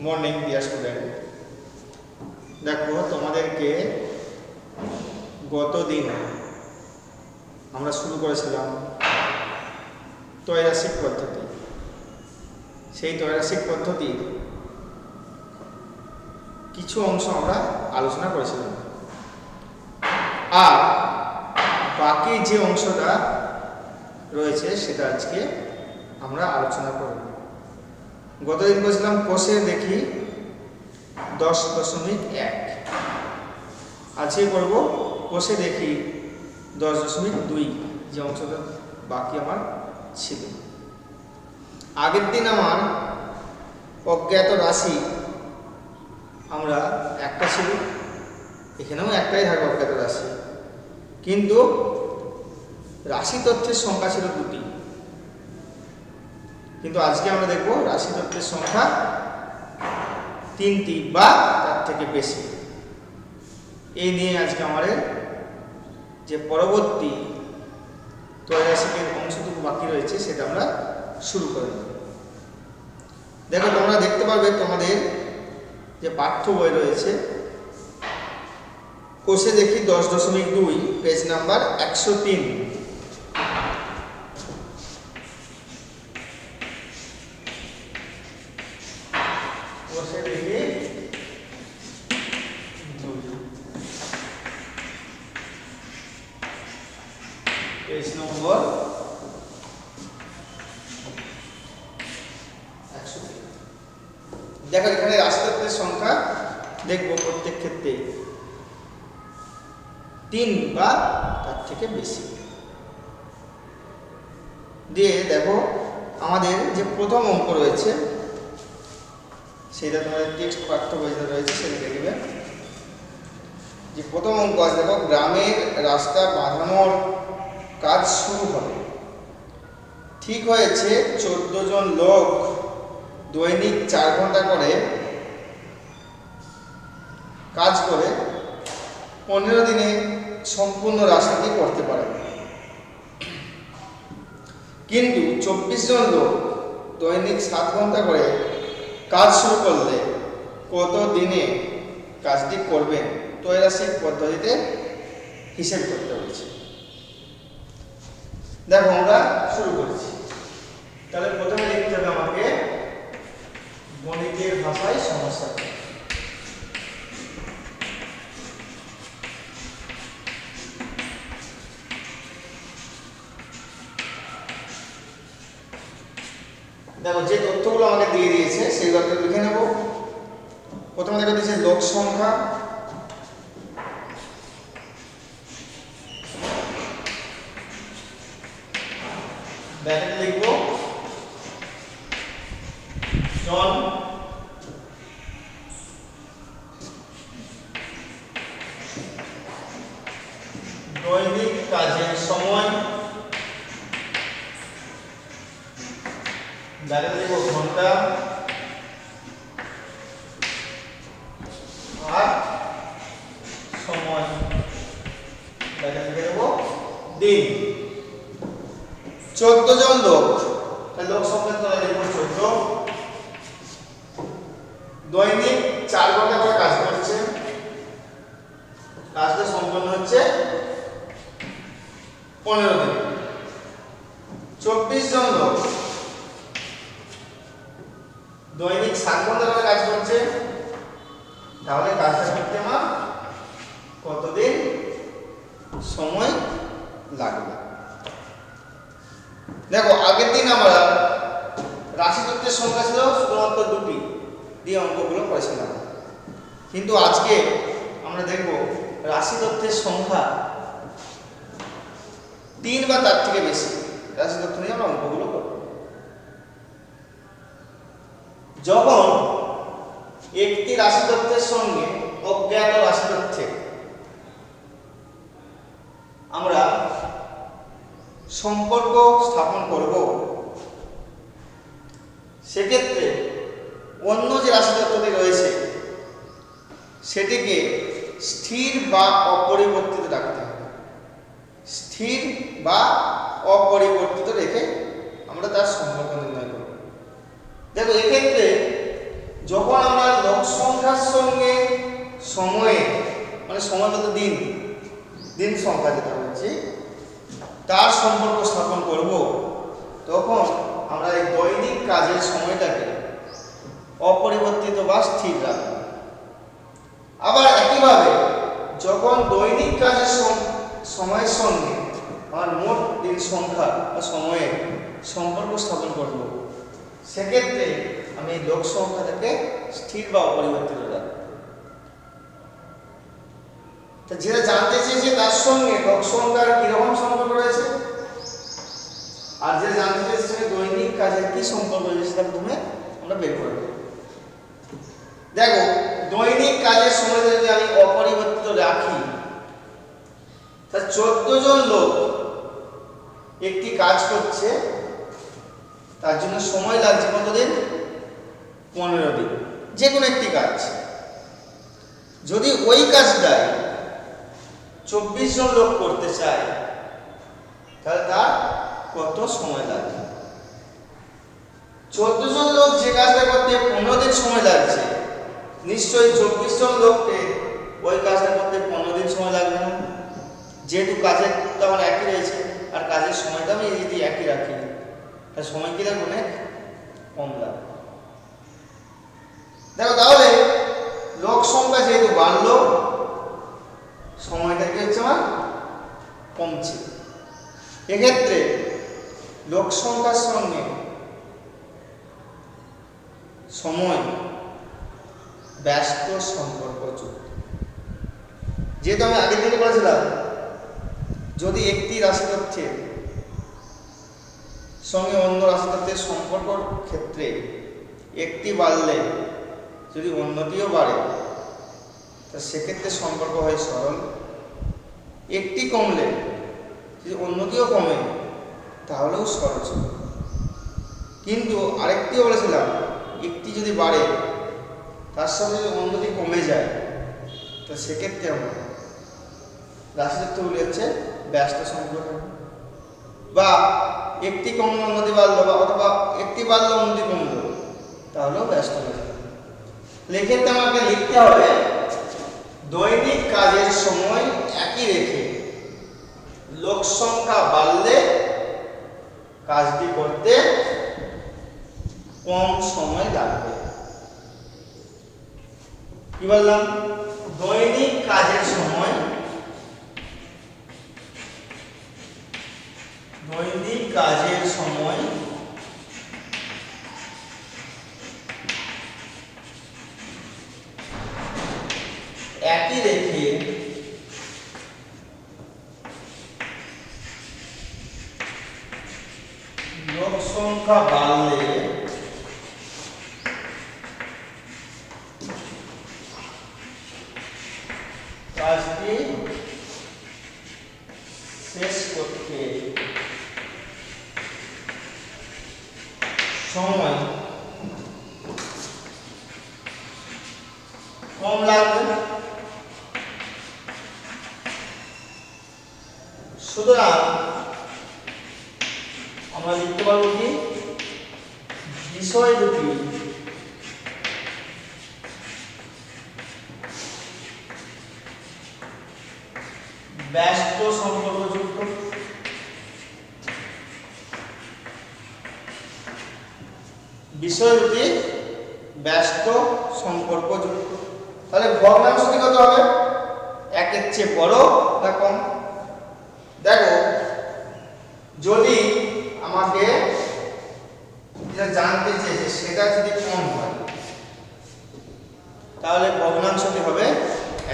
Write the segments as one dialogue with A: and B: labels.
A: Morning dear student. দেখো তোমাদেরকে গত দিন আমরা শুরু করেছিলাম ত্রৈরাসিক পদ্ধতি। সেই ত্রৈরাসিক পদ্ধতির কিছু অংশ আমরা আলোচনা করেছিলাম, আর বাকি যে অংশটা রয়েছে সেটা আজকে আমরা আলোচনা করব। গতদিন বলেছিলাম কোষে দেখি 10.1, আজকে করব কোষে দেখি 10.2, যে অংশটা বাকি আমার ছিল। আগের দিন আমার অজ্ঞাত রাশি আমরা একটা ছিল, এখানেও একটাই থাকবে অজ্ঞাত রাশি, কিন্তু রাশি তথ্যের সংখ্যা ছিল 2টি। কিন্তু আজকে আমরা দেখব রাশি তত্ত্বের সংখ্যা 3টি বা তার থেকে বেশি। এই নিয়ে আজকে আমাদের যে পরবর্তী ত্রৈরাসিকের অংশটুকু বাকি রয়েছে সেটা আমরা শুরু করে দেব। দেখো, তোমরা দেখতে পারবে তোমাদের যে পাঠ্য বই রয়েছে কোষে দেখি 10.2, পেজ নাম্বার 103। পেজ নম্বর 103। দেখো, এখানে রাশিতত্ত্বের সংখ্যা দেখবো প্রত্যেক ক্ষেত্রে 3 বা তার থেকে বেশি। দিয়ে দেখো আমাদের যে প্রথম অঙ্ক রয়েছে সেটা তোমাদের টেক্সট পাঠ্য বইতে রয়েছে, সেটা দেখবে। যে প্রথম অঙ্ক আছে, দেখো, গ্রামের রাস্তা বাঁধানোর কাজ শুরু হবে। ঠিক হয়েছে 14 জন লোক দৈনিক 4 ঘন্টা করে কাজ করে 15 দিনে সম্পূর্ণ রাস্তাটি করতে পারে। কিন্তু 24 জন লোক দৈনিক 7 ঘন্টা করে কাজ শুরু করলে কত দিনে কাজটি করবেন? ত্রৈরাসিক পদ্ধতিতে হিসেব করতে হয়েছে। দেখো, আমরা শুরু করছি। তাহলে প্রথমে লিখতে হবে আমাকে গণিতের ভাষায় সমস্যা। দেখো, যে তথ্যগুলো আমাকে দিয়ে দিয়েছে সেইগুলো লিখে নেব। প্রথমে দেখো দিয়েছে লোক সংখ্যা, ব্র্যাকেটে লিখব জন, দৈনিক কাজের সময়, ব্র্যাকেটে লিখব ঘন্টা, আর সময়, ব্র্যাকেটে লিখে দেব দিন। 14 জন লোক, লোক সংখ্যা তোমরা লিখব 14, দৈনিক 4 ঘন্টা করে কাজ করছে, কাজটা সম্পন্ন হচ্ছে 15 দিন। 24 জন লোক দৈনিক 7 ঘন্টা করে কাজ করছে, তাহলে কাজটা করতে আমার কতদিন সময় লাগবে? দেখো, আগের দিন আমরা রাশি তত্ত্বের সংখ্যা ছিল শুধুমাত্র 2টি দিয়ে অঙ্কগুলো করেছিলাম, কিন্তু আজকে আমরা দেখব রাশি তত্ত্বের সংখ্যা 3 বা তার থেকে বেশি রাশি তত্ত্ব নিয়ে আমরা অঙ্কগুলো করব। যখন একটি রাশি তত্ত্বের সঙ্গে অজ্ঞাত রাশি তত্ত্বে আমরা সম্পর্ক স্থাপন করব, সেক্ষেত্রে অন্য যে রাশি তত্ত্বটি রয়েছে সেটিকে স্থির বা অপরিবর্তিত রাখতে হবে। স্থির বা অপরিবর্তিত রেখে আমরা তার সম্পর্ক নির্ণয় করব। দেখো, এক্ষেত্রে যখন আমরা সংখ্যার সঙ্গে সময়ে মানে সময় বলতে দিন, দিন সংখ্যা যেটা বলছি তার সম্পর্ক স্থাপন করব, তখন আমরা এই দৈনিক কাজের সময়টাকে অপরিবর্তিত বা স্থির রাখব। আবার একইভাবে যখন দৈনিক কাজের সময়ের সঙ্গে আমার মোট দিন সংখ্যা বা সময়ের সম্পর্ক স্থাপন করব, সেক্ষেত্রে আমি এই লোক সংখ্যাটাকে স্থির বা অপরিবর্তিত রাখব। যেটা জানতে চেয়েছে তার সঙ্গে লোক সংখ্যার কিরকম সম্পর্ক রয়েছে, আর যেটা জানতে চেয়েছে সঙ্গে দৈনিক কাজের কি সম্পর্ক রয়েছে সেটা প্রথমে আমরা বের করে দেব। দেখো, দৈনিক কাজের সময় যদি আমি অপরিবর্তিত রাখি, তা 14 জন লোক একটি কাজ করছে, তার জন্য সময় লাগছে কতদিন? 15 দিন, যে কোনো একটি কাজ। যদি ওই কাজটাই 24 জন লোক করতে চায়, তাহলে তার কত সময় লাগবে? 14 জন লোক যে কাজটা করতে 15 দিন সময় লাগছে, নিশ্চয়ই 24 জন লোককে ওই কাজটা করতে 15 দিন সময় লাগবে না। যেহেতু কাজের তো আমার একই রয়েছে আর কাজের সময়টা আমি যদি একই রাখি, তার সময় কি লাগবে? অনেক কম লাগবে। দেখো, তাহলে লোক সংখ্যা যেহেতু বাড়লো, সময়টা কি হচ্ছে আমার? কমছে। এক্ষেত্রে লোক সংখ্যার সঙ্গে সময় ব্যস্ত সম্পর্ক যুক্ত। যেহেতু আমি আগের দিনে বলেছিলাম, যদি একটি রাশি তথ্যের সঙ্গে অন্য রাশি তথ্যের সম্পর্কর ক্ষেত্রে একটি বাড়লে যদি অন্যটিও বাড়ে, তা সেক্ষেত্রে সম্পর্ক হয় সরল। একটি কমলে যদি অন্যটিও কমে, তাহলেও সরল। কিন্তু আরেকটিও বলেছিলাম, একটি যদি বাড়ে তার সাথে যদি অন্যটি কমে যায়, তো সেক্ষেত্রে আমরা রাশিতত্ত্বগুলি হচ্ছে ব্যস্ত সম্পর্ক। বা একটি কমলো অন্যটি বাড়লো, বা অথবা একটি বাড়লো অন্যটি কমলো, তাহলেও ব্যস্ত হয়ে যাবে। এক্ষেত্রে আমাকে লিখতে হবে দৈনিক কাজের সময় একই রেখে লোক সংখ্যা বাড়লে কাজটি করতে কম সময় লাগবে। কি বললাম? দৈনিক কাজের সময় একই রেখে লোক সংখ্যা বাড়লে কাজটি শেষ করতে সময় কম লাগবে। সুতরাং আমরা লিখতে পারবো কি, বিষয় দুটি ব্যস্ত সম্পর্কযুক্ত। বিষয় দুটি ব্যস্ত সম্পর্কযুক্ত। তাহলে ভগ্নাংশটি কত হবে? একের চেয়ে বড় না কম? দেখো, যদি আমাকে যেটা জানতে চেয়েছে সেটা যদি কম হয়, তাহলে ভগ্নাংশটি হবে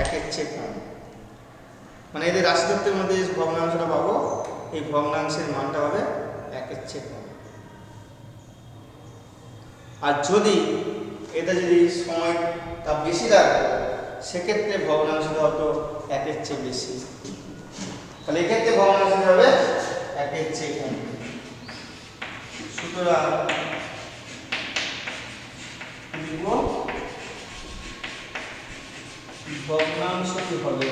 A: একের চেয়ে কম। মানে এদের রাশিতত্ত্বের মধ্যে যে ভগ্নাংশটা পাবো, এই ভগ্নাংশের মানটা হবে একের চেয়ে কম। আর যদি এটা যদি সময়টা বেশি লাগে, সেক্ষেত্রে ভগ্নাংশটা হতো একের চেয়ে বেশি। তাহলে এক্ষেত্রে ভগ্নাংশটা হবে একের চেয়ে কম। সুতরাং লিখব ভগ্নাংশটি হবে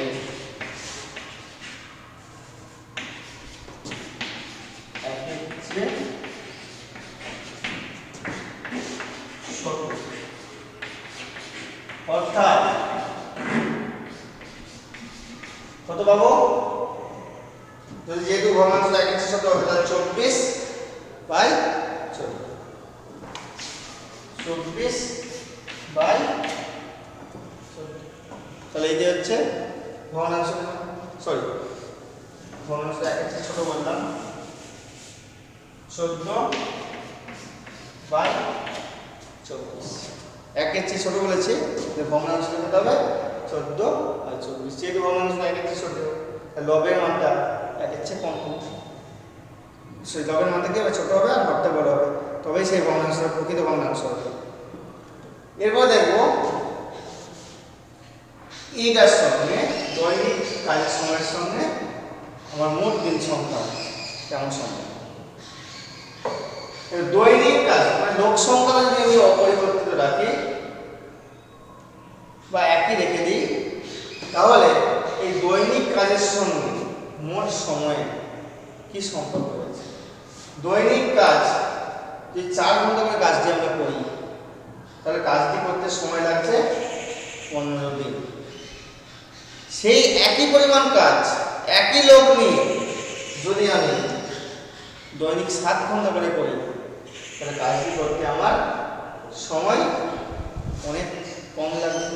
A: একের চেয়ে ছোট। অর্থাৎ কত পাবো? যদি যেহেতু ভগ্নাংশ একের সাথে হবে তাহলে 24 বাই 14, 24 বাই 14। তাহলে এই যে হচ্ছে ভগ্নাংশ, সরি ভগ্নাংশ একের চেয়ে ছোট বললাম 14 বাই 24। একের চেয়ে ছোট বলেছি যে ভগ্নাংশ কত হবে 14 বাই 24। যেহেতু ভগ্নাংশ একের চেয়ে ছোট, লবের মানটা একের চেয়ে কম হবে, সেই লবের মানটা কি হবে ছোট হবে আর হরটা বড় হবে, তবেই সেই ভগ্নাংশটা প্রকৃত ভগ্নাংশ হবে। এরপর দেখবো এইটার সঙ্গে দৈনিক কাজের সময়ের সঙ্গে আমার মোট দিন সংখ্যা কেমন সম্পর্ক। দৈনিক কাজ মানে লোক সংখ্যা যদি আমি অপরিবর্তিত রাখি বা একই রেখে দিই, তাহলে এই দৈনিক কাজের সঙ্গে মোট সময়ে কি সম্পর্ক রয়েছে। দৈনিক কাজ যে 4 ঘন্টা করে কাজটি আমরা করি, তাহলে কাজটি করতে সময় লাগছে 15 দিন। সেই একই পরিমাণ কাজ একই লোক নিয়ে যদি আমি দৈনিক 7 ঘন্টা করে করি, তাহলে কাজটি করতে আমার সময় অনেক কম লাগবে।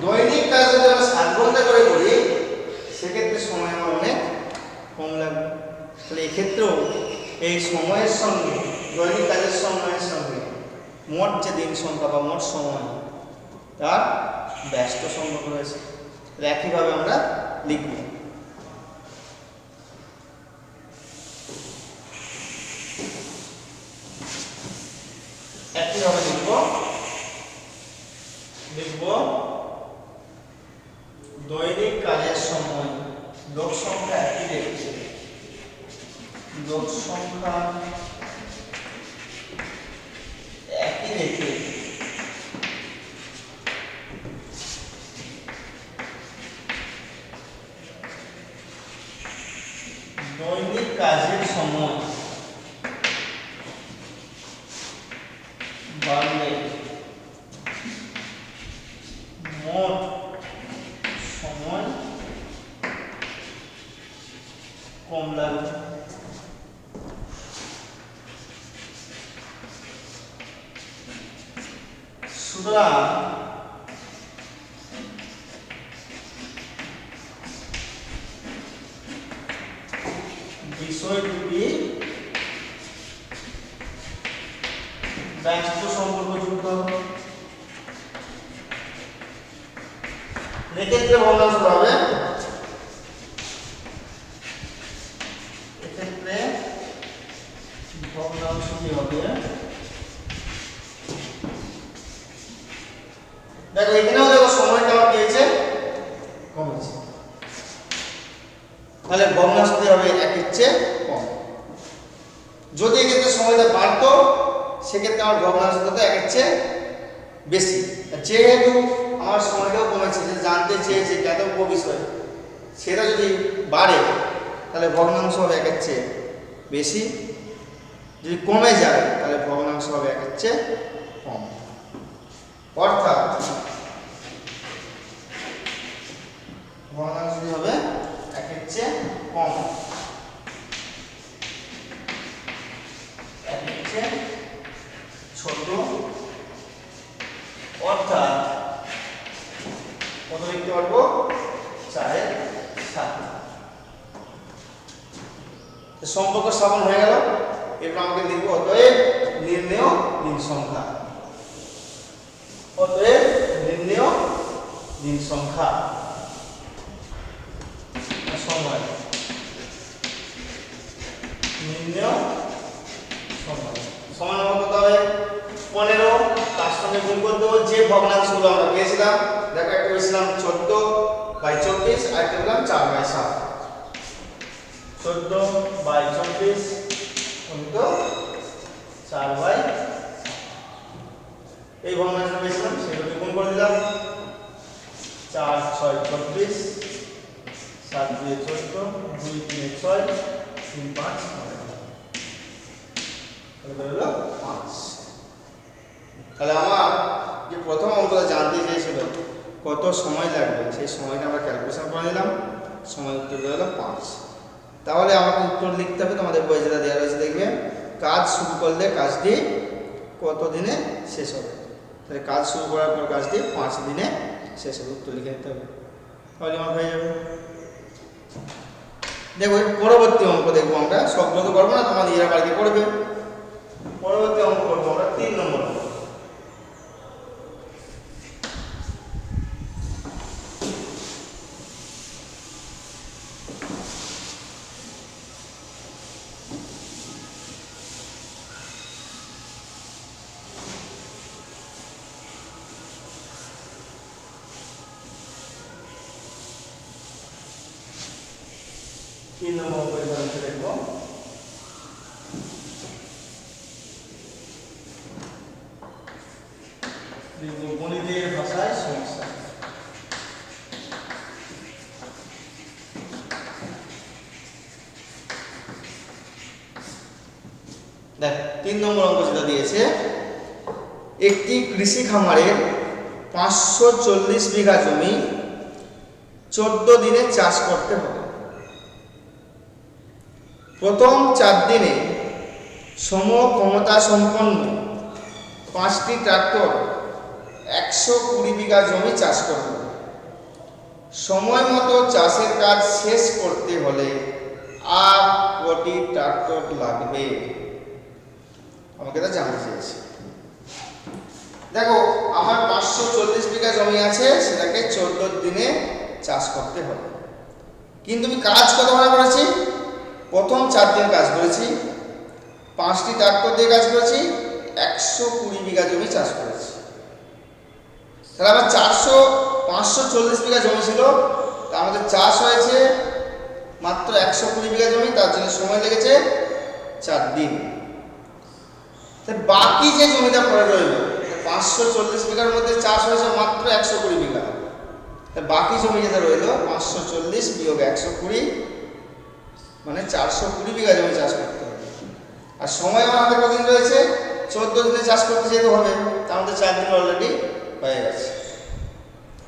A: দৈনিক কাজ যদি আমরা 7 ঘন্টা করে করি, সেক্ষেত্রে সময় আমার অনেক কম লাগবে। তাহলে এক্ষেত্রেও এই সময়ের সঙ্গে দৈনিক কাজের সময়ের সঙ্গে মোট যে দিন সংখ্যা বা মোট সময় তার ব্যস্ত সম্পর্ক রয়েছে। একইভাবে আমরা লিখব। একইভাবে লিখব দৈনিক কাজের সময় লোক সংখ্যা একই রেখে, লোক সংখ্যা একই রেখে দৈনিক কাজের সময় বাড়লে মোট সময় কম লাগবে। সুতরাং বিষয় দুটি ব্যস্ত সম্পর্কযুক্ত। এক্ষেত্রে ভগ্নাংশ হবে, এক্ষেত্রে ভগ্নাংশ কি হবে, দেখো এখানেও দেখো সময়টা আমার কি হয়েছে কমেছে, তাহলে ভগ্নাংশ কি হবে একের চেয়ে কম। যদি এক্ষেত্রে সময়টা বাড়তো, সেক্ষেত্রে আমার ভগ্নাংশ হতো একের চেয়ে বেশি। যেহেতু আমার সময়টাও কমেছে, যে জানতে চেয়েছে জ্ঞাতব্য বিষয় সেটা যদি বাড়ে, তাহলে ভগ্নাংশ হবে একের চেয়ে বেশি। যদি কমে যায়, তাহলে ভগ্নাংশ হবে একের চেয়ে কম। অর্থাৎ ভগ্নাংশ হবে একের চেয়ে কম, একের চেয়ে ছোট। অর্থাৎ কত লিখতে পারবো 4/7। সম্পর্ক স্থাপন হয়ে গেল। এরপর আমাকে লিখবো অতএব নির্ণেয় দিন সংখ্যা। অতএব নির্ণেয় দিন সংখ্যা সময়, নির্ণেয় সময় সমান হবে কত হবে 15। তার সঙ্গে গুণ করতে হবে যে ভগ্নাংশগুলো আমরা পেয়েছিলাম। দেখো একটা পেয়েছিলাম 14/24, আর একটা পেলাম 4/7। 14/24 গুণিত 4/7, এই ভগ্নাংশটা পেয়েছিলাম, সেগুলোকে গুণ করে দিলাম। 4 6 24, 7 2 14, 2 3 6, 3 5 তাহলে হলো 5। তাহলে আমার যে প্রথম অঙ্কটা জানতে চেয়েছিল কত সময় লাগবে, সেই সময়টা আমরা ক্যালকুলেশন করে নিলাম, সময় উত্তর করে দিলাম 5। তাহলে আমাকে উত্তর লিখতে হবে, তোমাদের বই যেটা দেওয়া রয়েছে দেখবে, কাজ শুরু করলে কাজটি কত দিনে শেষ হবে। তাহলে কাজ শুরু করার পর কাজটি 5 দিনে শেষ হবে, উত্তর লিখে নিতে হবে, তাহলে আমার হয়ে যাবে। দেখো পরবর্তী অঙ্ক দেখবো আমরা, সবগুলো তো করবো না, তোমাদের এরা বাড়িতে করবে। পরবর্তী অঙ্ক করবো আমরা 3 নম্বর অঙ্ক। দেখবো গণিতের ভাষায় সমস্যা। দেখ 3 নম্বর অঙ্ক যেটা দিয়েছে, একটি কৃষি খামারের 540 বিঘা জমি 14 দিনে চাষ করতে হবে। প্রথম 4 দিনে সম ক্ষমতা সম্পন্ন 5টি ট্রাক্টর 120 বিঘা জমি চাষ করবে। সময় মতো চাষের কাজ শেষ করতে হলে আর কটি ট্রাক্টর লাগবে, আমাকে এটা জানতে চেয়েছে। দেখো আমার 540 বিঘা জমি আছে, সেটাকে 14 দিনে চাষ করতে হবে, কিন্তু আমি কাজ কত ভাড়া করেছি, প্রথম 4 দিন কাজ করেছি, 5টি ট্রাক্টর দিয়ে কাজ করেছি, 120 বিঘা জমি চাষ করেছি। তাহলে আমার 540 বিঘা জমি ছিল, তা আমাদের চাষ হয়েছে মাত্র 120 বিঘা জমি, তার জন্য সময় লেগেছে 4 দিন। বাকি যে জমিটা পড়ে রইল, 540 বিঘার মধ্যে চাষ হয়েছে মাত্র 120 বিঘা, বাকি জমি যেটা রইল 540 বিয়োগ 120 মানে 420 বিঘা জমি চাষ করতে হবে। আর সময় আমার হাতে কতদিন রয়েছে, 14 দিনে চাষ করতে যেতে হবে, তার মধ্যে 4 দিন অলরেডি হয়ে গেছে।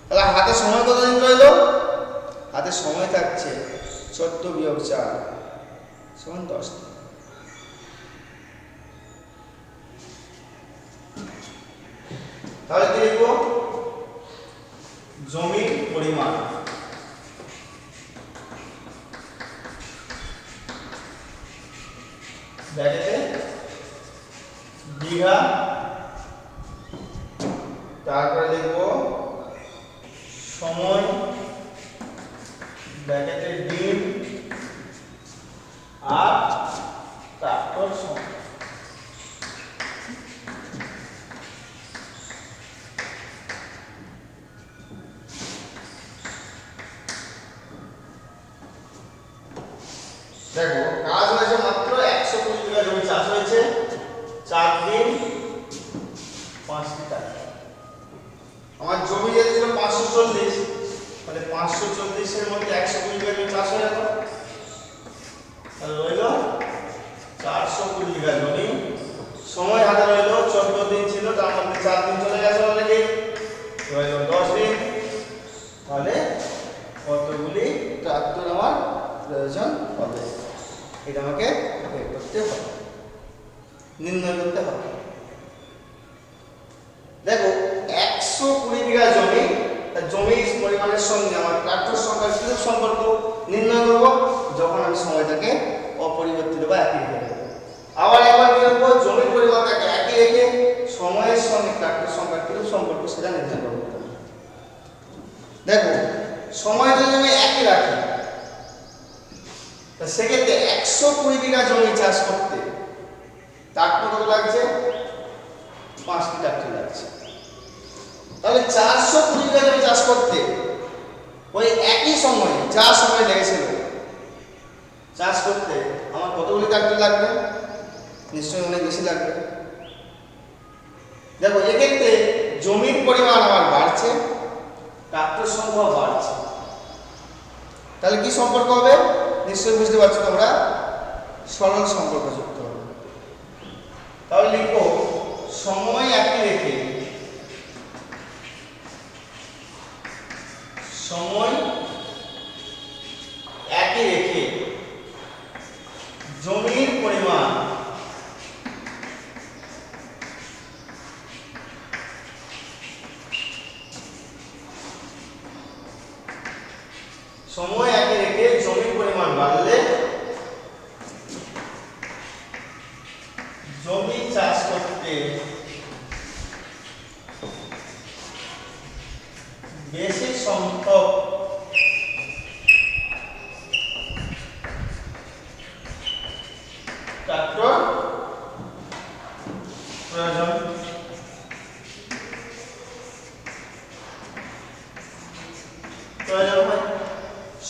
A: তাহলে হাতে সময় কতদিন রইল, হাতে সময় থাকছে 14 বিয়োগ 4 সমান 10 দিন। তাহলে কি লিখব, জমির পরিমাণ ব্র্যাকেটে বিঘা, তারপরে লিখব সময় ব্র্যাকেটে দিন আর ট্রাক্টর সময়। দেখো কাজ হয়েছে মাত্র 120 বিঘা জমি চাষ হয়েছে, 4 দিন 5টি ট্রাক্টর। আমার জমি যেটা ছিল 540, তাহলে 540 এর মধ্যে 120 বিঘা জমি চাষ হয়ে গেল, তাহলে রইল 420 বিঘা জমি। সময় হাতে রইল 14 দিন ছিল, তার মধ্যে 4 দিন চলে গেছে অলরেডি, রইল 10 দিন। তাহলে কতগুলি ট্রাক্টর আমার প্রয়োজন হবে, এটা আমাকে বের করতে হবে, নির্ণয় করতে হবে। দেখো 120 বিঘা জমি, তার জমির পরিমাণের সঙ্গে আমার ট্রাক্টর সংখ্যার কি সম্পর্ক নির্ণয় করব, যখন আমি সময়টাকে অপরিবর্তিত বা একই রেখে দেব। আবার একবার কি করব, জমির পরিমাণটাকে একই রেখে সময়ের সঙ্গে ট্রাক্টর সংখ্যার কি সম্পর্ক সেটা নির্ণয় করব। দেখো সময় যদি আমি একই রাখি, সেক্ষেত্রে 120 বিঘা জমি চাষ করতে ট্রাক্টর কত লাগছে, 5টি ট্রাক্টর লাগছে। তাহলে 420 বিঘা জমি চাষ করতে ওই একই সময়ে যা সময় লেগেছিল চাষ করতে আমার কতগুলি ট্রাক্টর লাগবে, নিশ্চয়ই অনেক বেশি লাগবে। দেখো এক্ষেত্রে জমির পরিমাণ আমার বাড়ছে, ট্রাক্টর সংখ্যাও বাড়ছে, তাহলে কি সম্পর্ক হবে নিশ্চয়ই বুঝতে পারছো তোমরা, সরল সম্পর্ক যুক্ত হবে। তাহলে লিখব সময় একই রেখে সময় একই রেখে জমির পরিমাণ বাড়লে জমি চাষ করতে বেশি সংখ্যক ট্রাক্টর প্রয়োজন। হয়।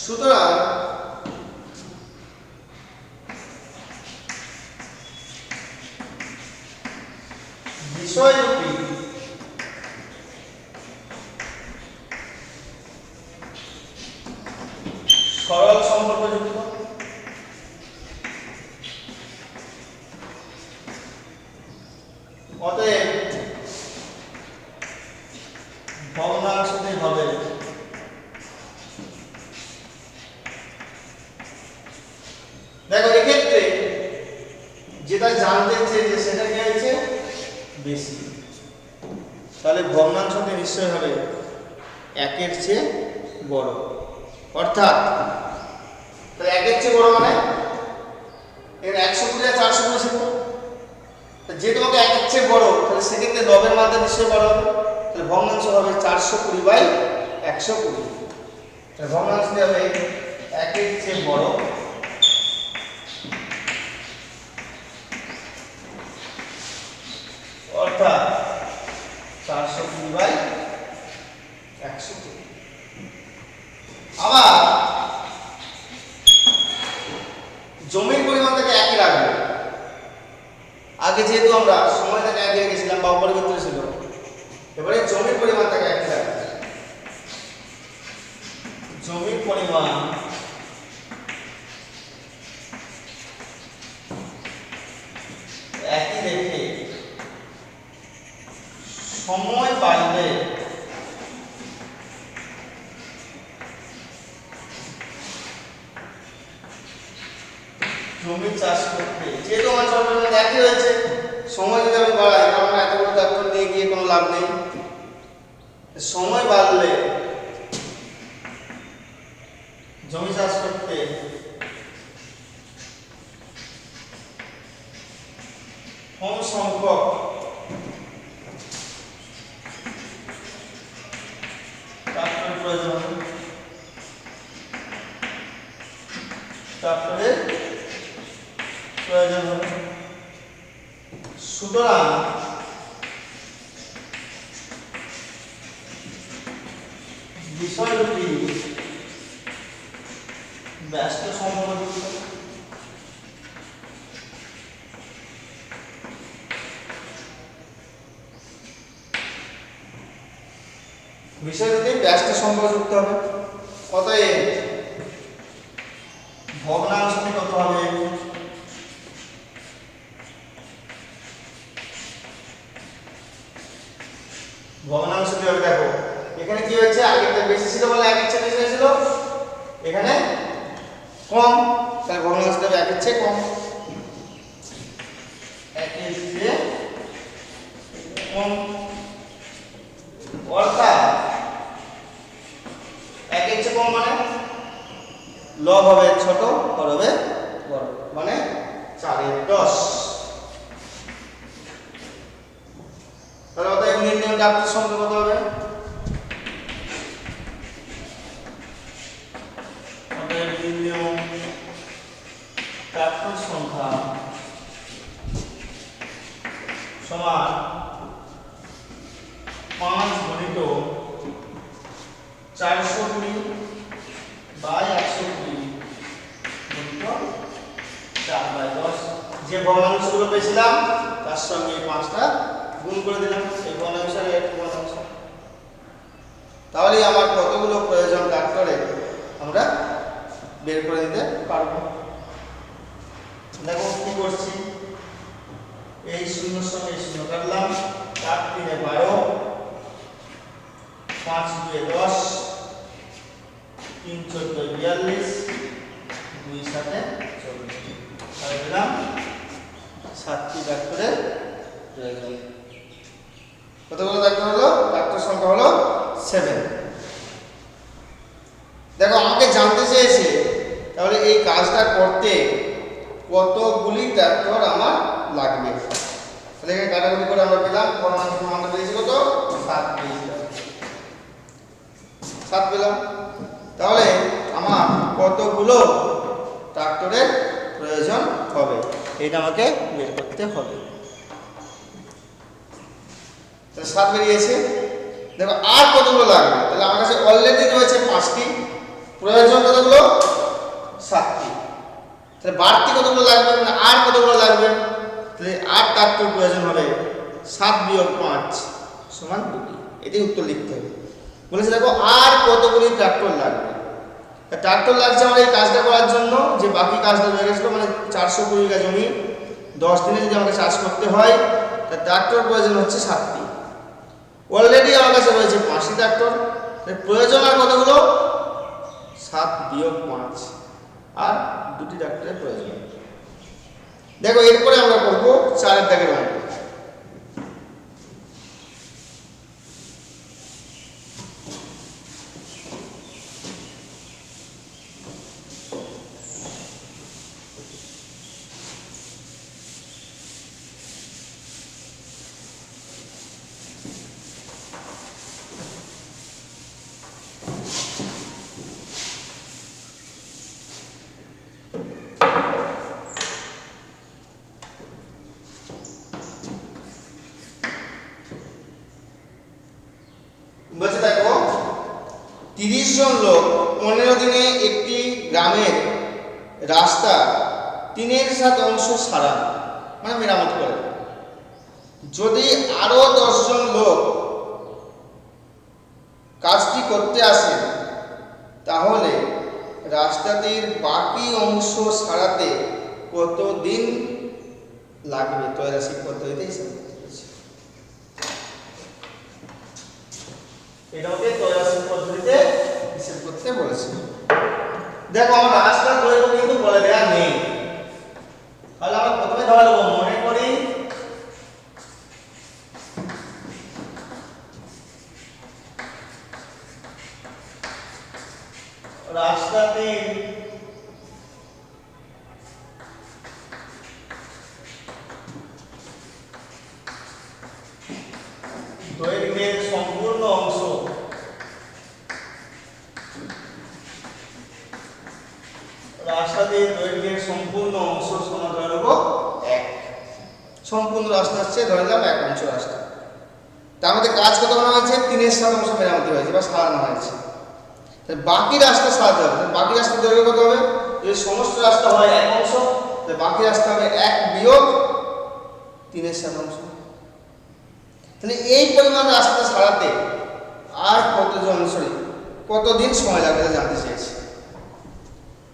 A: সুতরাং বিষয় দুটি সরল সম্পর্কযুক্ত। অতএব ভগ্নাংশটি হবে দেখো এক্ষেত্রে যেটা জানতে চেয়েছে সেটা কি হয়েছে বেশি, তাহলে ভগ্নাংশটি নিশ্চয় হবে একের চেয়ে বড়। অর্থাৎ তাহলে একের চেয়ে বড় মানে এর 120 আর 420 ছিল, যে তোমাকে একের চেয়ে বড় তাহলে সেক্ষেত্রে লবের মানটা নিশ্চয়ই বড় হবে, তাহলে ভগ্নাংশ হবে 420/120। তাহলে ভগ্নাংশটি হবে একের চেয়ে বড় অর্থাৎ 420/120। আবার জমির পরিমাণটাকে একই রাখবো। আগে যেহেতু আমরা সময়টাকে একই রেখেছিলাম বা অপরিবর্তিত ছিল, এবারে জমির পরিমাণটাকে একই রাখবো। জমির পরিমাণ একই রেখে সময় বাড়লে জমি চাষ করতে, যেহেতু আমার জমির একই রয়েছে, সময় যদি আমি বাড়াই কারণ এতগুলো ট্রাক্টর নিয়ে গিয়ে কোনো লাভ নেই। সময় বাড়লে জমি চাষ করতে কম সংখ্যক ট্রাক্টর প্রয়োজন। ট্রাক্টরের প্রয়োজন হবে। সুতরাং বিষয় দুটি ব্যস্ত সম্পর্কযুক্ত। বিষয় দুটি ব্যস্ত সম্পর্কযুক্ত হবে। অতএব ভগ্নাংশটি কত হবে ভগ্নাংশটি হবে দেখো এখানে কি হয়েছে আগেরটা বেশি ছিল বলে একের চেয়ে বেশি হয়েছিল, এখানে কম, তাহলে ভগ্নাংশটি হবে একের চেয়ে কম। একের চেয়ে কম অর্থাৎ একের চেয়ে কম মানে লব হবে ছোট আর হবে বড়, মানে 4/10। তাহলে অতএব নির্ণয় ট্রাক্টর সংখ্যা কত হবে? অতএব নির্ণয় ট্রাক্টর সংখ্যা সমান 5 গুণিত 420/120 গুণিত 4/10। যে ভগ্নাংশগুলো পেয়েছিলাম তার সঙ্গে 5টা গুণ করে দিলাম এই ভগ্নাংশের ভগ্নাংশ। তাহলে আমার কতগুলো প্রয়োজন ট্রাক্টরে আমরা বের করে দিতে পারবো। দেখো কি করছি, এই শূন্যর সঙ্গে শূন্য কাটলাম, 4 3 12, 5 2 10, 3 14 42, 2 7 24। তাহলে দিলাম 7টি ট্রাক্টরের প্রয়োজন। কতগুলো ট্রাক্টর হলো? ট্রাক্টর সংখ্যা হলো 7। দেখো আমাকে জানতে চেয়েছে তাহলে এই কাজটা করতে কতগুলি ট্রাক্টর আমার লাগবে। তাহলে এখানে কাটাকুটি করে আমরা পেলাম আমরা পেয়েছি কত 7 পেয়েছিলাম 7 পেলাম। তাহলে আমার কতগুলো ট্রাক্টরের প্রয়োজন হবে এটা আমাকে বের করতে হবে। তাহলে 7 বেরিয়েছে। দেখো আর কতগুলো লাগবে, তাহলে আমার কাছে অলরেডি রয়েছে 5টি, প্রয়োজন কতগুলো 7টি। তাহলে বাড়তি কতগুলো লাগবে মানে আর কতগুলো লাগবে, তাহলে 8 ট্রাক্টর প্রয়োজন হবে। 7 বিয়োগ 5 সমান 2টি, এটাই উত্তর লিখতে হবে। বলেছে দেখো আর কতগুলি ট্রাক্টর লাগবে। ট্রাক্টর লাগছে আমার এই কাজটা করার জন্য, যে বাকি কাজটা রয়ে গেছিলো মানে 420 বিঘা জমি 10 দিনে যদি আমাকে চাষ করতে হয়, তা ট্রাক্টর প্রয়োজন হচ্ছে 7টি। অলরেডি আমার কাছে রয়েছে 5টি ট্রাক্টর, প্রয়োজন আর কতগুলো 7 বিয়োগ 5 আর 2টি ট্রাক্টরের প্রয়োজন। দেখো এরপরে আমরা করব 4 দাগের অঙ্ক। বলছে দেখো 30 জন লোক 15 দিনে একটি গ্রামের রাস্তা 3/7 অংশ সারান মানে মেরামত করে। যদি আরো 10 জন লোক কাজটি করতে আসেন তাহলে রাস্তাটির বাকি অংশ সারাতে কত দিন লাগবে ত্রৈরাশিক পদ্ধতিতে হিসাব করতে বলেছে। এটাকে ত্রৈরাশিক পদ্ধতিতে হিসাব করতে বলেছে। দেখো আমার রাস্তার দৈর্ঘ্য কিন্তু বলে দেওয়া নেই, তাহলে আমরা প্রথমে ধরে নেব, মনে করি রাস্তাটির দৈর্ঘ্যের সম্পূর্ণ অংশ রাস্তাটির দৈর্ঘ্যের সম্পূর্ণ অংশ সমান ধরে নেব 1। সম্পূর্ণ রাস্তা হচ্ছে ধরে নিলাম 1 অংশ রাস্তা। তার মধ্যে কাজ কত করা হয়েছে 3/7 অংশ মেরামতি হয়েছে বা সারানো হয়েছে। তাহলে বাকি রাস্তা সারাতে হবে। বাকি রাস্তার দৈর্ঘ্য কত হবে, যদি সমস্ত রাস্তা হয় 1 অংশ তাহলে বাকি রাস্তা হবে 1 বিয়োগ 3/7 অংশ। তাহলে এই পরিমাণ রাস্তা সারাতে আর কতদিন সময় লাগবে জানতে চেয়েছি।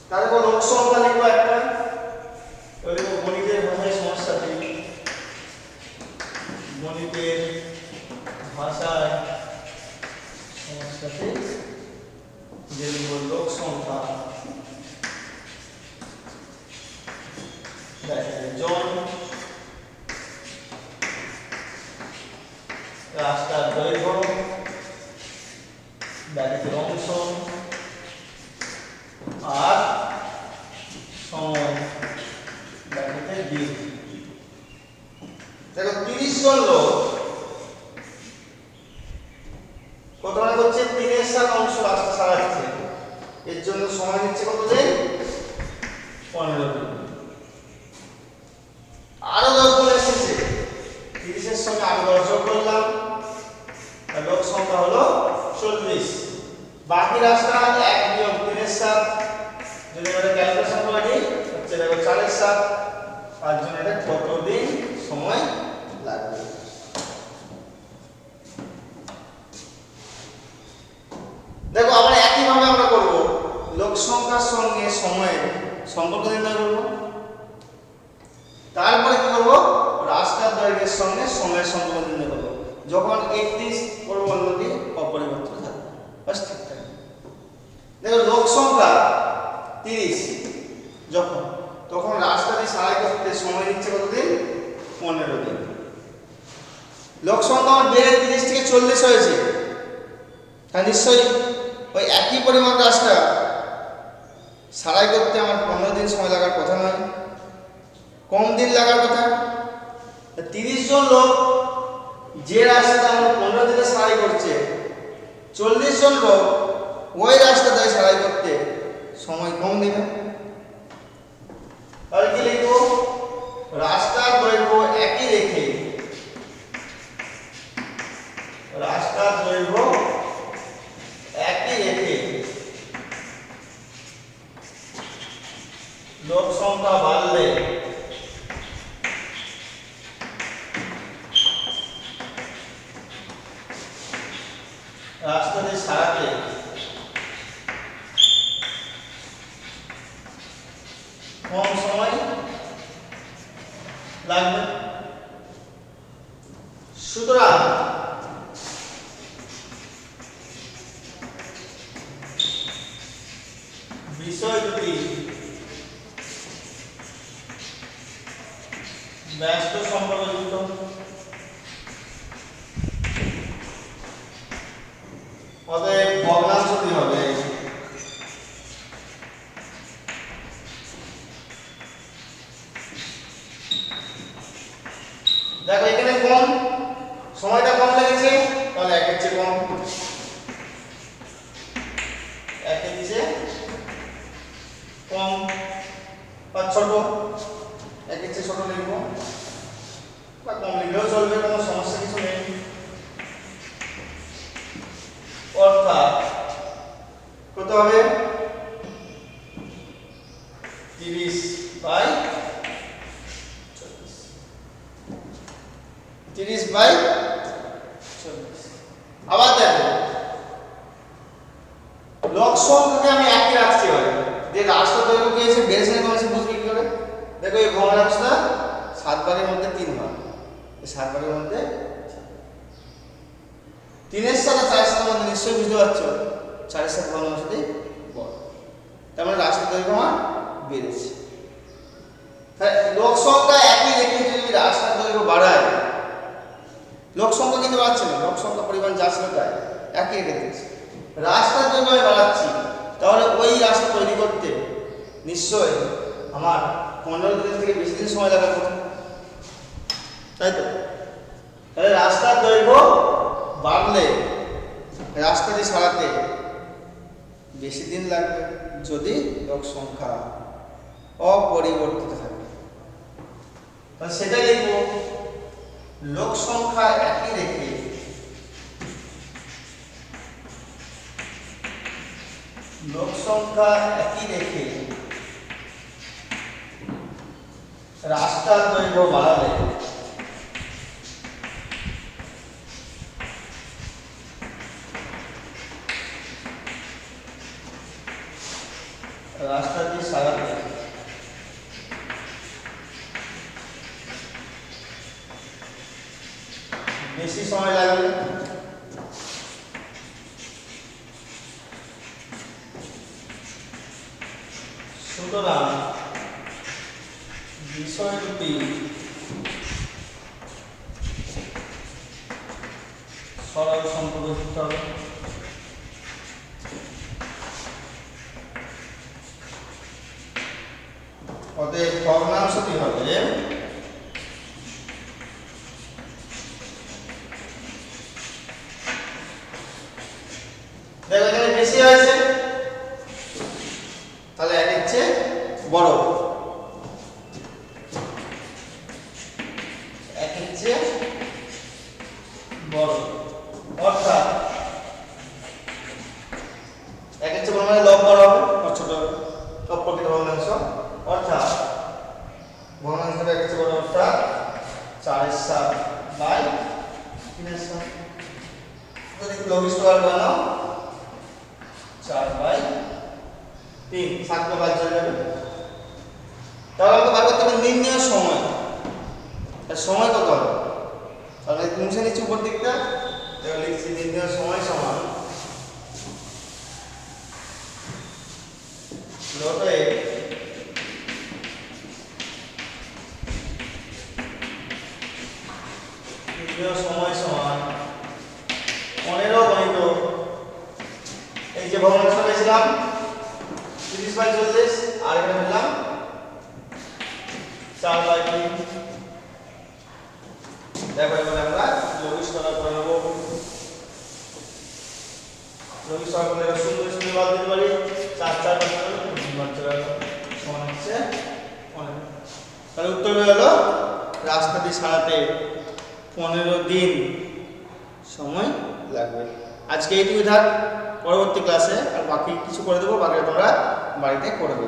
A: তাহলে কোন লোক সংখ্যা লিখবো একটা, ওই গণিতের ভাষায় সমস্যাটি, গণিতের ভাষায় সমস্যাটি যে লোক সংখ্যা জন রাস্তার দৈর্ঘ্য ব্যাকেটের অংশ আর সময় ব্যাকেটের দিক। দেখো 30 জন লোক কতটা করছে 3/7 অংশ রাস্তা সারাচ্ছে, এর জন্য সময় নিচ্ছে কত দিন 15 দিন। আরো 10 জন এসেছে, 30 এর সঙ্গে আরো 10 যোগ করলাম, লোক সংখ্যা হলো 40। বাকি রাস্তা 1 বিয়োগ 3/7, যদি আমরা ক্যালকুলেশন করে নিই হচ্ছে দেখো 4/7, তার জন্য এটা কতদিন সময় লাগবে। দেখো আমরা একই ভাবে আমরা করব, লোক সংখ্যার সঙ্গে সময়ের সম্পর্ক নির্ণয় করব। তারপরে কি করব, রাস্তার দৈর্ঘ্যের সঙ্গে সময়ের সম্পর্ক নির্ণয় করব। যখন 31 করব অন্যটি অপরিবর্তিত থাকবে, বাস ঠিক থাকবে। দেখো লোক সংখ্যা 30, তখন রাস্তাটি সারাই করতে সময় নিচ্ছে কতদিন 15 দিন। লোক সংখ্যা আমার বেড়ে 30 থেকে 40 হয়েছে, তাই নিশ্চয়ই ওই একই পরিমাণ রাস্তা সারাই করতে আমার 15 দিন সময় লাগার কথা নয়, কম দিন লাগার কথা। 30 জন লোক যে রাস্তাটা আমার 15 দিনে সারাই করছে, 40 জন লোক ওই রাস্তাটাই সারাই করতে সময় কম দেবে। তাহলে কি লিখবো? রাস্তার দৈর্ঘ্য একই রেখে, রাস্তার দৈর্ঘ্য একই রেখে লোক সংখ্যা বাড়লে রাস্তাতে সারাতে কম সময় লাগবে। সুতরাং বিষয় দুটি ব্যস্ত সম্পর্কযুক্ত। অতএব ভগ্নাংশটি হবে দেখো এখানে কম সময়টা কম লেগেছে, তাহলে একের চেয়ে কম, একের চেয়ে কম বা ছোট, একের চেয়ে ছোট লিখবো বা কম লিখলেও চলবে, কোনো সমস্যা কিছু নেই। অর্থাৎ কত হবে? 30/40। আবার দেখো লক সংখ্যাকে আমি একই রাখছি হয় যে রাস্তা দৈর্ঘ্য কি আছে বেড়েছে না কমেছে বুঝবে কি করে? দেখো এই ভগ্নাংশটা 7 ভাগের মধ্যে 3 ভাগ, এই 7 ভাগের মধ্যে 3 সাথে 4 সাথে মধ্যে নিশ্চয়ই বুঝতে পারছো 4 সাথে ভগ্নাংশটি বড়, তার মানে রাস্তা দৈর্ঘ্য আমার বেড়েছে। তাহলে লোক সংখ্যা একই রেখে যদি রাস্তার দৈর্ঘ্য বাড়ায়, লোক সংখ্যা কিন্তু বাড়ছে না, লোক সংখ্যা পরিমাণ যা ছিল তাই একই রেখে দিচ্ছি, রাস্তার জন্য আমি বাড়াচ্ছি, তাহলে ওই রাস্তা তৈরি করতে নিশ্চয়ই আমার 15 দিন থেকে বেশি দিন সময় লাগার কথা, তাই তো? তাহলে রাস্তার দৈর্ঘ্য বাড়লে রাস্তাটি সারাতে বেশি দিন লাগবে যদি লোক সংখ্যা অপরিবর্তিত থাকে। তাহলে সেটাই লিখব, লোক সংখ্যা একই রেখে লোক সংখ্যা একই রেখে রাস্তার দৈর্ঘ্য বাড়ালে রাস্তাটি সারাতে বেশি সময় লাগবে। সুতরাং বিষয় দুটি সরল সম্পর্কযুক্ত হবে। অতএব ভগ্নাংশটি হবে দেখো এখানে বেশি হয়েছে তাহলে একের চেয়ে বড়, একের চেয়ে বড়, অর্থাৎ একের চেয়ে বড় মানে লব বড় হবে আর ছোট হবে, অপ্রকৃত ভগ্নাংশ, অর্থাৎ ভগ্নাংশটা একের চেয়ে বড়, অর্থাৎ 4/7/3। যদি লঘিষ্ঠ বার বানাও 4/3, 7 কে বাদ চলে যাবে। তাহলে আমাকে বার করতে হবে নির্ণয় সময়, আর সময় কত হবে? তাহলে মুছে নিচ্ছি উপর দিকটা, তাহলে লিখছি নির্ণয় সময় সমান লোটে নির্ণয় সময় সমান 15 গণিত এই এই যে ভগ্নাংশ পেয়েছিলাম 30/40 আর এখানে পেলাম 4/3। দেখো এবার আমরা লঘিষ্ঠ করে নেব। লঘিষ্ঠ করলে সুন্দর সুন্দর বাদ দিতে পারি। 4 সমান হচ্ছে 15। তাহলে উত্তর হলো রাস্তা দিয়ে সারাতে 15 দিন সময় লাগবে। আজকে এইটুকু থাক, পরবর্তী ক্লাসে আর বাকি কিছু করে দেবো, বাকিটা তোমরা বাড়িতে করবে।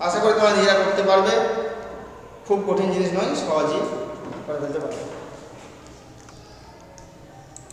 A: আশা করি তোমরা নিজেরা করতে পারবে, খুব কঠিন জিনিস নয়, সহজেই করে ফেলতে পারবে।